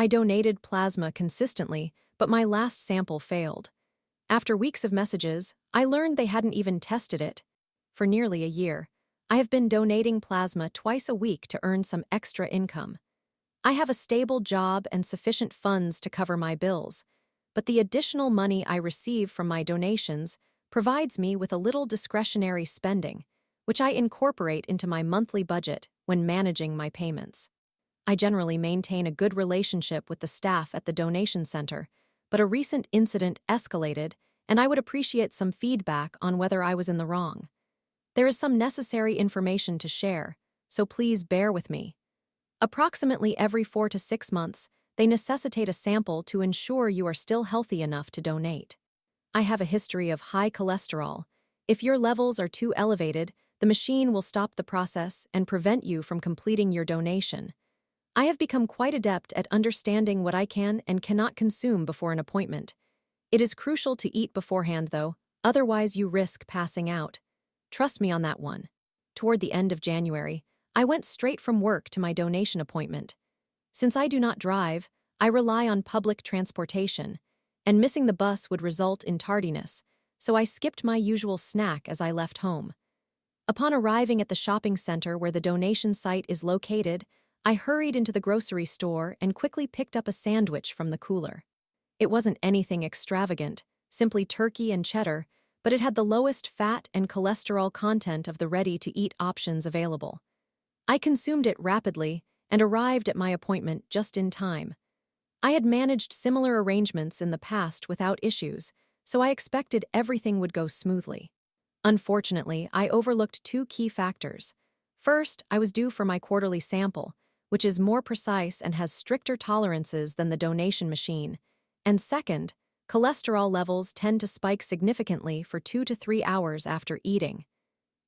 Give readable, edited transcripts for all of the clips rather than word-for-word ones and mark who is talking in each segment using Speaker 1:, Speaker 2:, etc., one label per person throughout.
Speaker 1: I donated plasma consistently, but my last sample failed. After weeks of messages, I learned they hadn't even tested it. For nearly a year, I have been donating plasma twice a week to earn some extra income. I have a stable job and sufficient funds to cover my bills, but the additional money I receive from my donations provides me with a little discretionary spending, which I incorporate into my monthly budget when managing my payments. I generally maintain a good relationship with the staff at the donation center, but a recent incident escalated, and I would appreciate some feedback on whether I was in the wrong. There is some necessary information to share, so please bear with me. Approximately every 4 to 6 months, they necessitate a sample to ensure you are still healthy enough to donate. I have a history of high cholesterol. If your levels are too elevated, the machine will stop the process and prevent you from completing your donation. I have become quite adept at understanding what I can and cannot consume before an appointment. It is crucial to eat beforehand, though, otherwise you risk passing out. Trust me on that one. Toward the end of January, I went straight from work to my donation appointment. Since I do not drive, I rely on public transportation, and missing the bus would result in tardiness, so I skipped my usual snack as I left home. Upon arriving at the shopping center where the donation site is located, I hurried into the grocery store and quickly picked up a sandwich from the cooler. It wasn't anything extravagant, simply turkey and cheddar, but it had the lowest fat and cholesterol content of the ready-to-eat options available. I consumed it rapidly and arrived at my appointment just in time. I had managed similar arrangements in the past without issues, so I expected everything would go smoothly. Unfortunately, I overlooked 2 key factors. First, I was due for my quarterly sample, which is more precise and has stricter tolerances than the donation machine. And second, cholesterol levels tend to spike significantly for 2 to 3 hours after eating.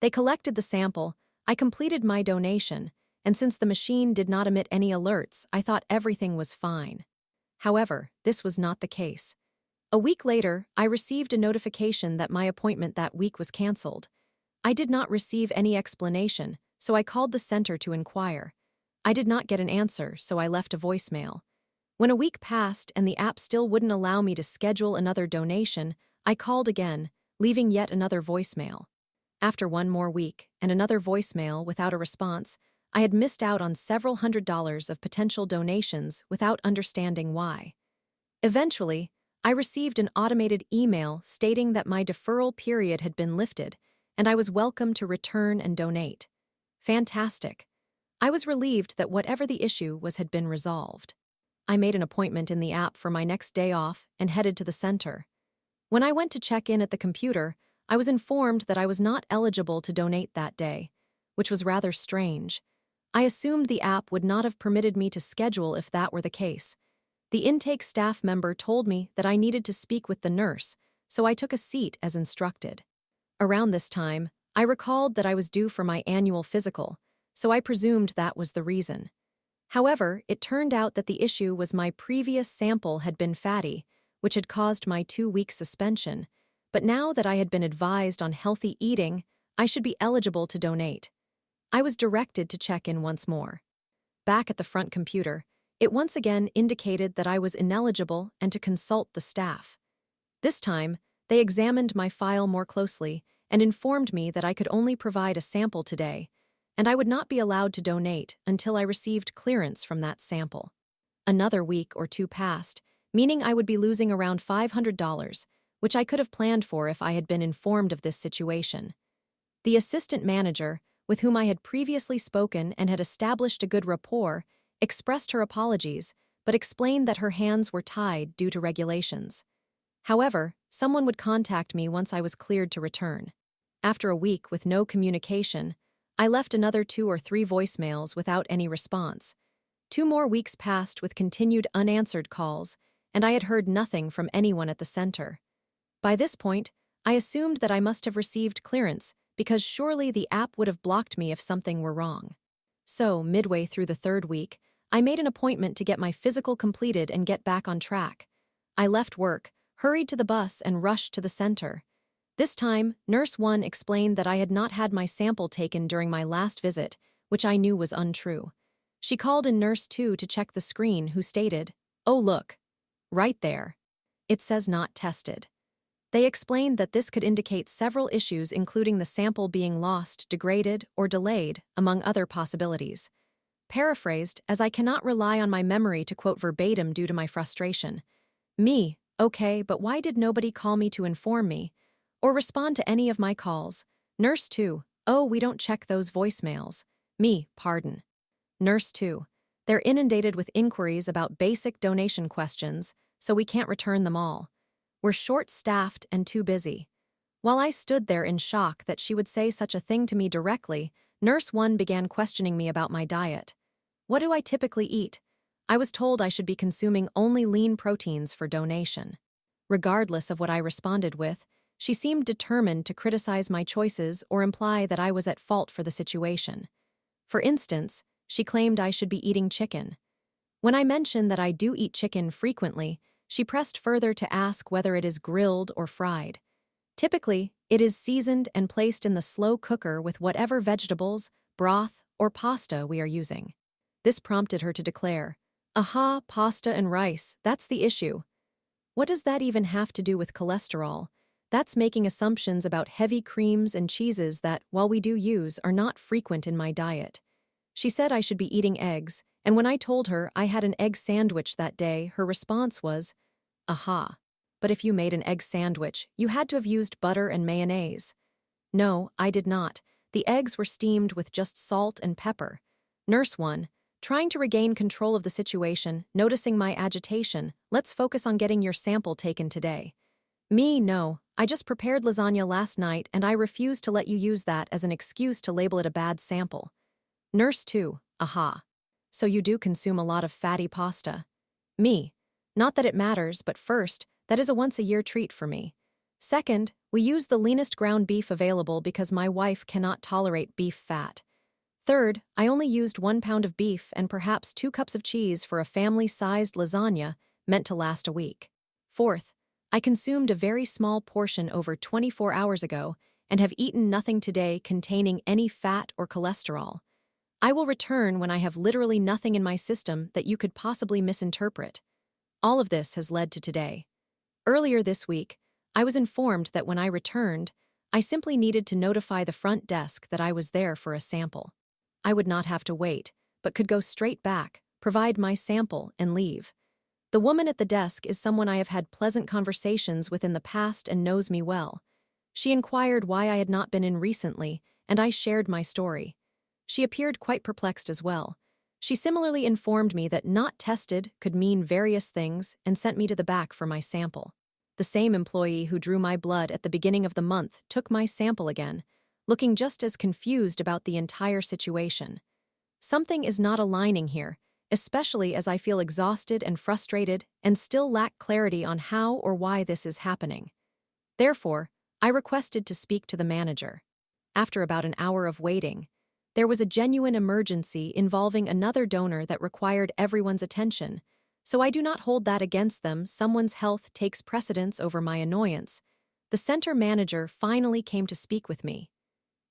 Speaker 1: They collected the sample, I completed my donation, and since the machine did not emit any alerts, I thought everything was fine. However, this was not the case. A week later, I received a notification that my appointment that week was canceled. I did not receive any explanation, so I called the center to inquire. I did not get an answer, so I left a voicemail. When a week passed and the app still wouldn't allow me to schedule another donation, I called again, leaving yet another voicemail. After one more week and another voicemail without a response, I had missed out on several $100s of potential donations without understanding why. Eventually, I received an automated email stating that my deferral period had been lifted and I was welcome to return and donate. Fantastic. I was relieved that whatever the issue was had been resolved. I made an appointment in the app for my next day off and headed to the center. When I went to check in at the computer, I was informed that I was not eligible to donate that day, which was rather strange. I assumed the app would not have permitted me to schedule if that were the case. The intake staff member told me that I needed to speak with the nurse, so I took a seat as instructed. Around this time, I recalled that I was due for my annual physical, so I presumed that was the reason. However, it turned out that the issue was my previous sample had been fatty, which had caused my 2-week suspension, but now that I had been advised on healthy eating, I should be eligible to donate. I was directed to check in once more. Back at the front computer, it once again indicated that I was ineligible and to consult the staff. This time, they examined my file more closely and informed me that I could only provide a sample today, and I would not be allowed to donate until I received clearance from that sample. Another week or 2 passed, meaning I would be losing around $500, which I could have planned for if I had been informed of this situation. The assistant manager, with whom I had previously spoken and had established a good rapport, expressed her apologies, but explained that her hands were tied due to regulations. However, someone would contact me once I was cleared to return. After a week with no communication, I left another 2 or 3 voicemails without any response. 2 more weeks passed with continued unanswered calls, and I had heard nothing from anyone at the center. By this point, I assumed that I must have received clearance, because surely the app would have blocked me if something were wrong. So, midway through the 3rd week, I made an appointment to get my physical completed and get back on track. I left work, hurried to the bus, and rushed to the center. This time, Nurse 1 explained that I had not had my sample taken during my last visit, which I knew was untrue. She called in Nurse 2 to check the screen, who stated, "Oh look, right there. It says not tested." They explained that this could indicate several issues, including the sample being lost, degraded, or delayed, among other possibilities. Paraphrased, as I cannot rely on my memory to quote verbatim due to my frustration. Me, okay, but why did nobody call me to inform me? Or respond to any of my calls? Nurse 2, oh, we don't check those voicemails. Me, pardon. Nurse 2, they're inundated with inquiries about basic donation questions, so we can't return them all. We're short-staffed and too busy. While I stood there in shock that she would say such a thing to me directly, Nurse 1 began questioning me about my diet. What do I typically eat? I was told I should be consuming only lean proteins for donation. Regardless of what I responded with, she seemed determined to criticize my choices or imply that I was at fault for the situation. For instance, she claimed I should be eating chicken. When I mentioned that I do eat chicken frequently, she pressed further to ask whether it is grilled or fried. Typically, it is seasoned and placed in the slow cooker with whatever vegetables, broth, or pasta we are using. This prompted her to declare, "Aha, pasta and rice, that's the issue." What does that even have to do with cholesterol? That's making assumptions about heavy creams and cheeses that, while we do use, are not frequent in my diet. She said I should be eating eggs, and when I told her I had an egg sandwich that day, her response was, "Aha. But if you made an egg sandwich, you had to have used butter and mayonnaise." No, I did not. The eggs were steamed with just salt and pepper. Nurse 1, trying to regain control of the situation, noticing my agitation, "Let's focus on getting your sample taken today." Me, no. I just prepared lasagna last night and I refuse to let you use that as an excuse to label it a bad sample. Nurse 2, aha. So you do consume a lot of fatty pasta. Me, not that it matters, but first, that is a once-a-year treat for me. Second, we use the leanest ground beef available because my wife cannot tolerate beef fat. Third, I only used 1 pound of beef and perhaps 2 cups of cheese for a family-sized lasagna meant to last a week. Fourth, I consumed a very small portion over 24 hours ago and have eaten nothing today containing any fat or cholesterol. I will return when I have literally nothing in my system that you could possibly misinterpret. All of this has led to today. Earlier this week, I was informed that when I returned, I simply needed to notify the front desk that I was there for a sample. I would not have to wait, but could go straight back, provide my sample, and leave. The woman at the desk is someone I have had pleasant conversations with in the past and knows me well. She inquired why I had not been in recently, and I shared my story. She appeared quite perplexed as well. She similarly informed me that not tested could mean various things and sent me to the back for my sample. The same employee who drew my blood at the beginning of the month took my sample again, looking just as confused about the entire situation. Something is not aligning here, especially as I feel exhausted and frustrated and still lack clarity on how or why this is happening. Therefore, I requested to speak to the manager. After about an hour of waiting, there was a genuine emergency involving another donor that required everyone's attention, so I do not hold that against them. Someone's health takes precedence over my annoyance. The center manager finally came to speak with me.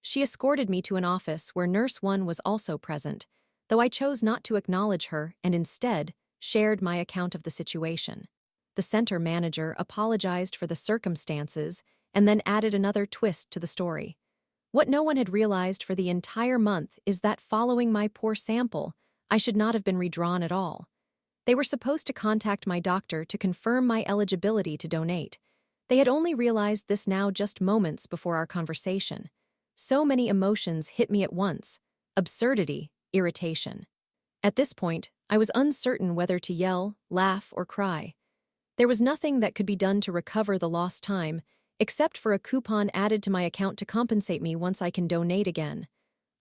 Speaker 1: She escorted me to an office where Nurse 1 was also present, though I chose not to acknowledge her and instead shared my account of the situation. The center manager apologized for the circumstances and then added another twist to the story. What no one had realized for the entire month is that following my poor sample, I should not have been redrawn at all. They were supposed to contact my doctor to confirm my eligibility to donate. They had only realized this now just moments before our conversation. So many emotions hit me at once: absurdity, irritation. At this point, I was uncertain whether to yell, laugh, or cry. There was nothing that could be done to recover the lost time, except for a coupon added to my account to compensate me once I can donate again.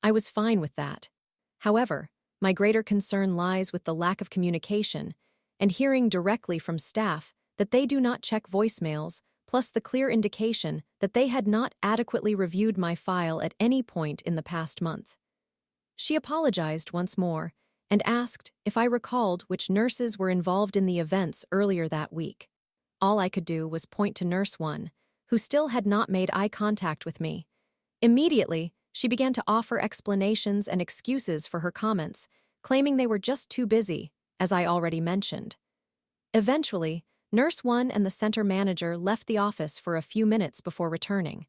Speaker 1: I was fine with that. However, my greater concern lies with the lack of communication and hearing directly from staff that they do not check voicemails, plus the clear indication that they had not adequately reviewed my file at any point in the past month. She apologized once more and asked if I recalled which nurses were involved in the events earlier that week. All I could do was point to Nurse 1, who still had not made eye contact with me. Immediately, she began to offer explanations and excuses for her comments, claiming they were just too busy, as I already mentioned. Eventually, Nurse 1 and the center manager left the office for a few minutes before returning.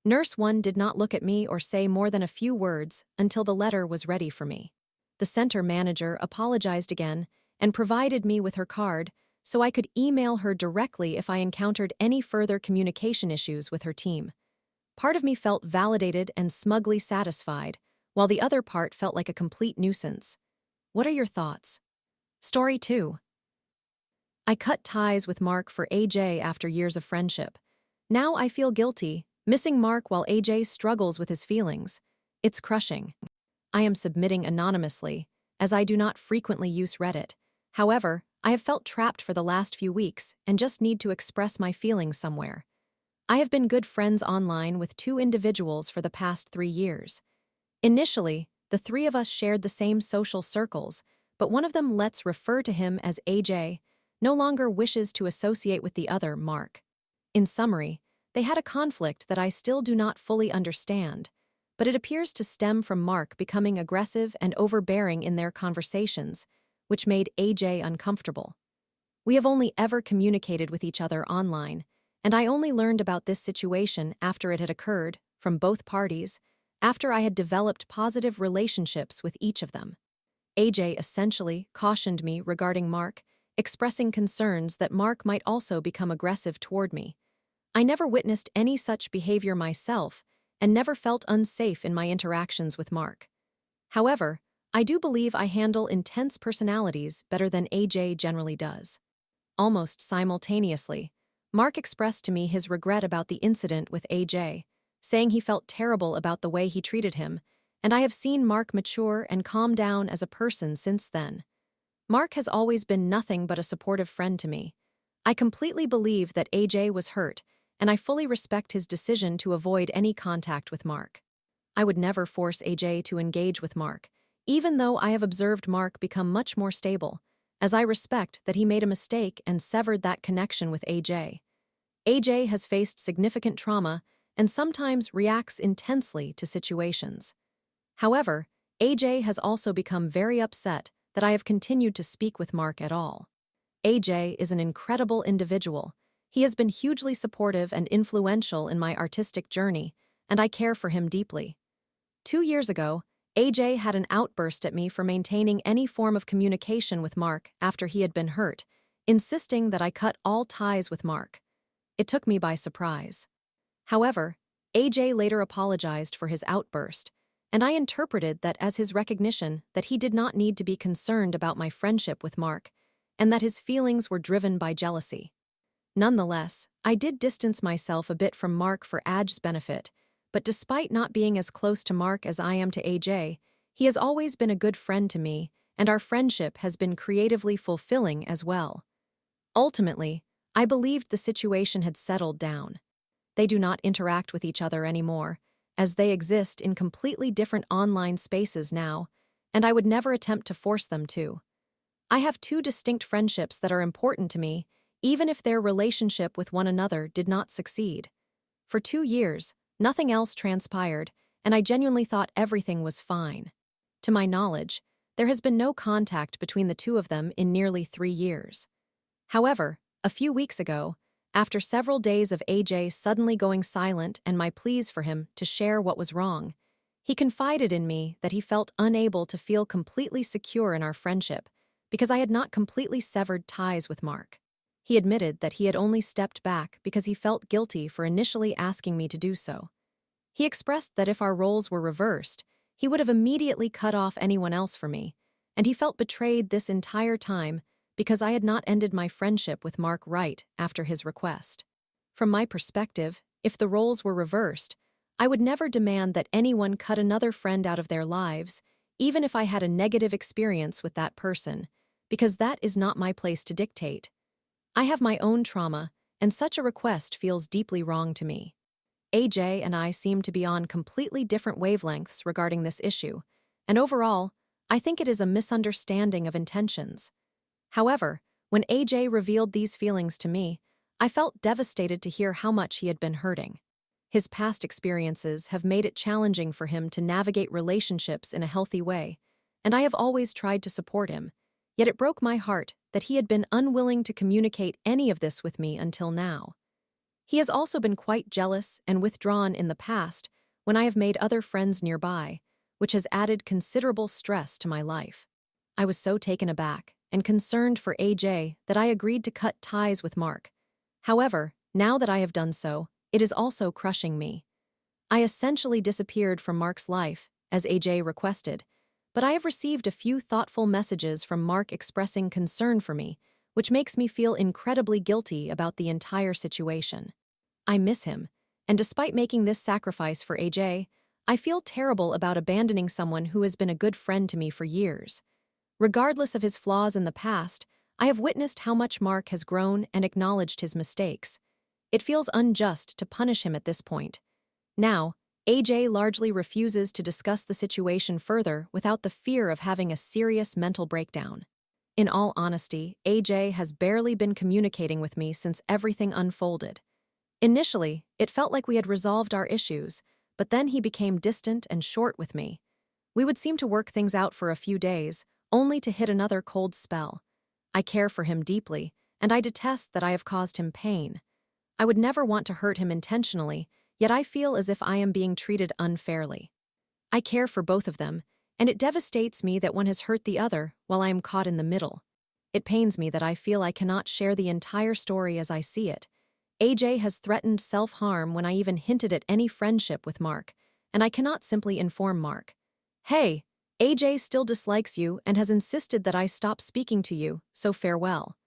Speaker 1: Nurse 1 did not look at me or say more than a few words until the letter was ready for me. The center manager apologized again and provided me with her card so I could email her directly if I encountered any further communication issues with her team. Part of me felt validated and smugly satisfied, while the other part felt like a complete nuisance. What are your thoughts? Story 2. I cut ties with Mark for AJ after years of friendship. Now I feel guilty, missing Mark while AJ struggles with his feelings. It's crushing. I am submitting anonymously, as I do not frequently use Reddit. However, I have felt trapped for the last few weeks and just need to express my feelings somewhere. I have been good friends online with 2 individuals for the past 3 years. Initially, the 3 of us shared the same social circles, but one of them, let's refer to him as AJ, no longer wishes to associate with the other, Mark. In summary, they had a conflict that I still do not fully understand, but it appears to stem from Mark becoming aggressive and overbearing in their conversations, which made AJ uncomfortable. We have only ever communicated with each other online, and I only learned about this situation after it had occurred, from both parties, after I had developed positive relationships with each of them. AJ essentially cautioned me regarding Mark, expressing concerns that Mark might also become aggressive toward me. I never witnessed any such behavior myself and never felt unsafe in my interactions with Mark. However, I do believe I handle intense personalities better than AJ generally does. Almost simultaneously, Mark expressed to me his regret about the incident with AJ, saying he felt terrible about the way he treated him, and I have seen Mark mature and calm down as a person since then. Mark has always been nothing but a supportive friend to me. I completely believe that AJ was hurt, and I fully respect his decision to avoid any contact with Mark. I would never force AJ to engage with Mark, even though I have observed Mark become much more stable, as I respect that he made a mistake and severed that connection with AJ. AJ has faced significant trauma and sometimes reacts intensely to situations. However, AJ has also become very upset that I have continued to speak with Mark at all. AJ is an incredible individual. He has been hugely supportive and influential in my artistic journey, and I care for him deeply. 2 years ago, AJ had an outburst at me for maintaining any form of communication with Mark after he had been hurt, insisting that I cut all ties with Mark. It took me by surprise. However, AJ later apologized for his outburst, and I interpreted that as his recognition that he did not need to be concerned about my friendship with Mark, and that his feelings were driven by jealousy. Nonetheless, I did distance myself a bit from Mark for AJ's benefit, but despite not being as close to Mark as I am to AJ, he has always been a good friend to me, and our friendship has been creatively fulfilling as well. Ultimately, I believed the situation had settled down. They do not interact with each other anymore, as they exist in completely different online spaces now, and I would never attempt to force them to. I have 2 distinct friendships that are important to me, even if their relationship with one another did not succeed. For 2 years, nothing else transpired, and I genuinely thought everything was fine. To my knowledge, there has been no contact between the 2 of them in nearly 3 years. However, a few weeks ago, after several days of AJ suddenly going silent and my pleas for him to share what was wrong, he confided in me that he felt unable to feel completely secure in our friendship because I had not completely severed ties with Mark. He admitted that he had only stepped back because he felt guilty for initially asking me to do so. He expressed that if our roles were reversed, he would have immediately cut off anyone else for me, and he felt betrayed this entire time because I had not ended my friendship with Mark right after his request. From my perspective, if the roles were reversed, I would never demand that anyone cut another friend out of their lives, even if I had a negative experience with that person, because that is not my place to dictate. I have my own trauma, and such a request feels deeply wrong to me. AJ and I seem to be on completely different wavelengths regarding this issue, and overall, I think it is a misunderstanding of intentions. However, when AJ revealed these feelings to me, I felt devastated to hear how much he had been hurting. His past experiences have made it challenging for him to navigate relationships in a healthy way, and I have always tried to support him. Yet it broke my heart that he had been unwilling to communicate any of this with me until now. He has also been quite jealous and withdrawn in the past when I have made other friends nearby, which has added considerable stress to my life. I was so taken aback and concerned for AJ that I agreed to cut ties with Mark. However, now that I have done so, it is also crushing me. I essentially disappeared from Mark's life, as AJ requested, but I have received a few thoughtful messages from Mark expressing concern for me, which makes me feel incredibly guilty about the entire situation. I miss him, and despite making this sacrifice for AJ, I feel terrible about abandoning someone who has been a good friend to me for years. Regardless of his flaws in the past, I have witnessed how much Mark has grown and acknowledged his mistakes. It feels unjust to punish him at this point. Now, AJ largely refuses to discuss the situation further without the fear of having a serious mental breakdown. In all honesty, AJ has barely been communicating with me since everything unfolded. Initially, it felt like we had resolved our issues, but then he became distant and short with me. We would seem to work things out for a few days, only to hit another cold spell. I care for him deeply, and I detest that I have caused him pain. I would never want to hurt him intentionally, yet I feel as if I am being treated unfairly. I care for both of them, and it devastates me that one has hurt the other while I am caught in the middle. It pains me that I feel I cannot share the entire story as I see it. AJ has threatened self-harm when I even hinted at any friendship with Mark, and I cannot simply inform Mark. Hey, AJ still dislikes you and has insisted that I stop speaking to you, so farewell.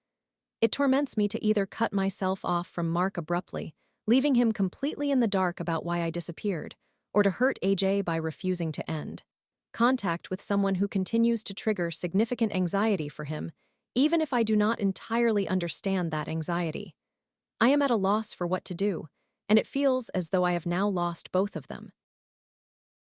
Speaker 1: It torments me to either cut myself off from Mark abruptly, leaving him completely in the dark about why I disappeared, or to hurt AJ by refusing to end contact with someone who continues to trigger significant anxiety for him, even if I do not entirely understand that anxiety. I am at a loss for what to do, and it feels as though I have now lost both of them.